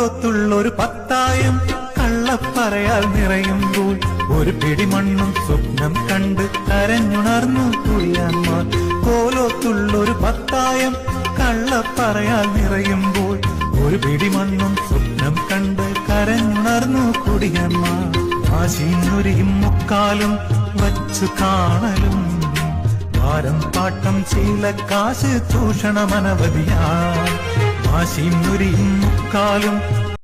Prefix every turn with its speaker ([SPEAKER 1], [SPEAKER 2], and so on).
[SPEAKER 1] കോലോത്തുള്ളൊരു പത്തായം കള്ളപ്പറയാൽ നിറയുമ്പോൾ ഒരു പിടിമണ്ണും സ്വപ്നം കണ്ട് കരഞ്ഞുണർന്നു കുടിയാന്മാർ. കോലോത്തുള്ളൊരു പത്തായം കള്ളപ്പറയാൽ നിറയുമ്പോൾ ഒരു പിടിമണ്ണും സ്വപ്നം കണ്ട് കരഞ്ഞുണർന്നു കുടിയാന്മാർ. ആശീന്നൊരിയും മുക്കാലും വച്ചു കാണലും ഭാരം പാട്ടം ശീലക്കാശ് ചൂഷണമനവധിയാ. ആശീന്നൊരിയും മുക്കാലും